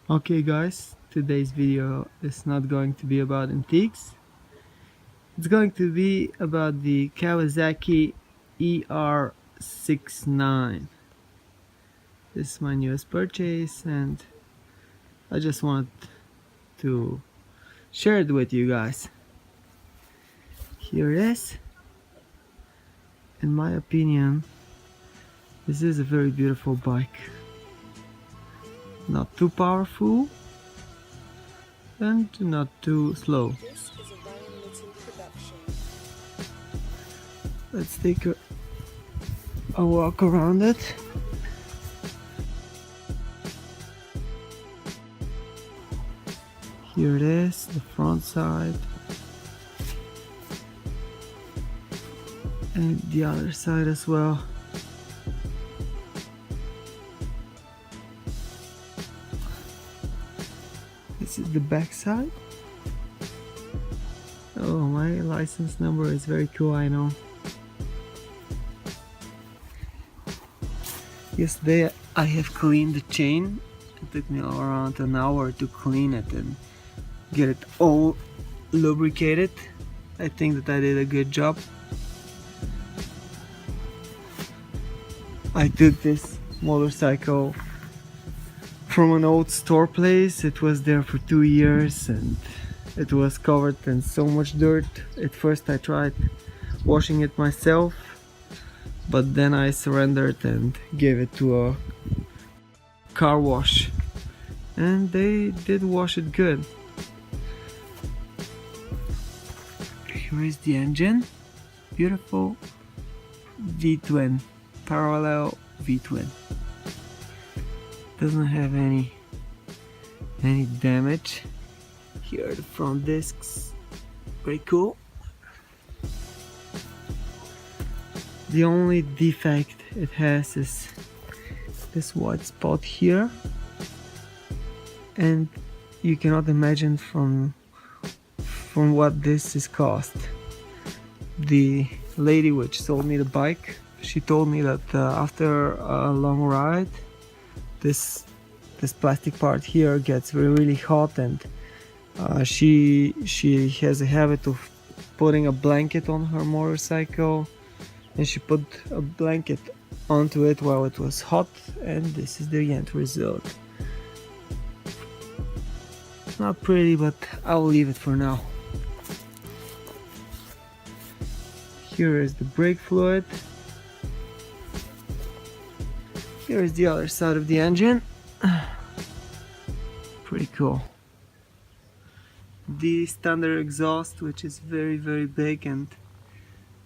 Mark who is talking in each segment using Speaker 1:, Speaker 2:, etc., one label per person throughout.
Speaker 1: Okay guys, today's video is not going to be about antiques. It's going to be about the Kawasaki Er6n. This is my newest purchase and I just want to share it with you guys. Here it is. In my opinion, this is a very beautiful bike. Not too powerful and not too slow.
Speaker 2: This is a Ryan Little production.
Speaker 1: Let's take a walk around it. Here it is, the front side and the other side as well. This is the back side. Oh, my license number is very cool, I know. Yesterday I have cleaned the chain. It took me around an hour to clean it and get it all lubricated. I think that I did a good job. I took this motorcycle from an old store place. It was there for 2 years and it was covered in so much dirt. At first I tried washing it myself, but then I surrendered and gave it to a car wash and they did wash it good. Here is the engine. Beautiful V-twin, parallel V-twin. Doesn't have any damage. Here are the front discs, very cool. The only defect it has is this white spot here, and you cannot imagine from what this is cost. The lady which sold me the bike, she told me that after a long ride this plastic part here gets really hot, and she has a habit of putting a blanket on her motorcycle, and she put a blanket onto it while it was hot, and this is the end result. Not pretty, but I'll leave it for now. Here is the brake fluid. Here is the other side of the engine. Pretty cool. The standard exhaust, which is very big and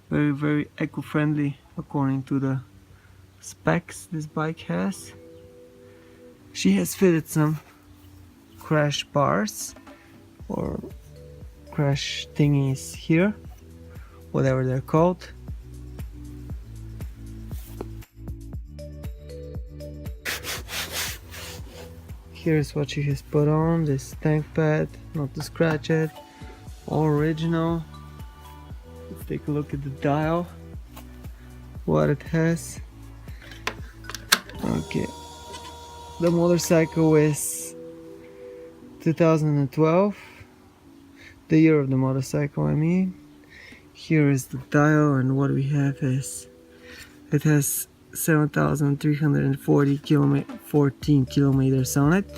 Speaker 1: very eco-friendly according to the specs this bike has. She has fitted some crash bars or crash thingies here, whatever they're called. Here's what she has put on, this tank pad, not to scratch it, all original. Let's take a look at the dial, what it has. Okay, the motorcycle is 2012, the year of the motorcycle I mean. Here is the dial, and what we have is it has 7,314 kilometers on it.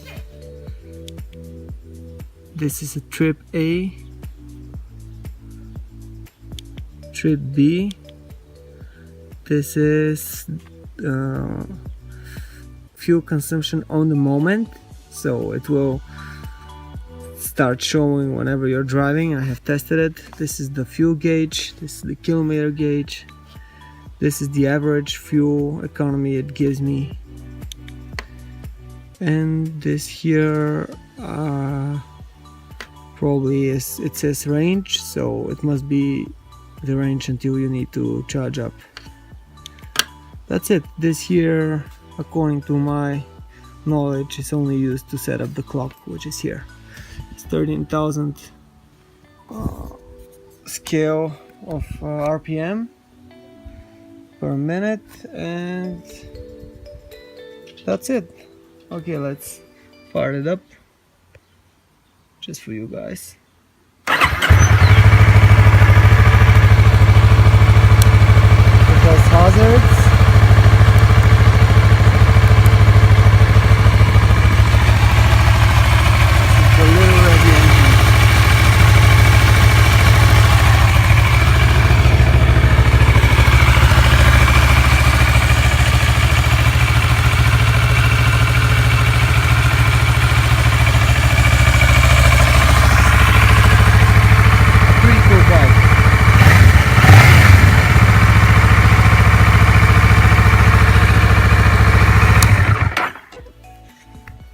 Speaker 1: This is a trip A, trip B. This is fuel consumption on the moment, so it will start showing whenever you're driving. I have tested it. This is the fuel gauge, this is the kilometer gauge, this is the average fuel economy it gives me, and this here probably is, it says range, so it must be the range until you need to charge up. That's it. This here, according to my knowledge, is only used to set up the clock, which is here. It's 13,000 scale of RPM per minute, and that's it. Okay, let's Fired it up just for you guys. Because hazards. This is the little ready engine. Pretty cool bike.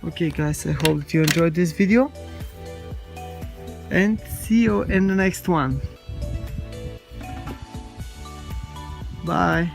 Speaker 1: Okay guys, I hope that you enjoyed this video and see you in the next one. Bye.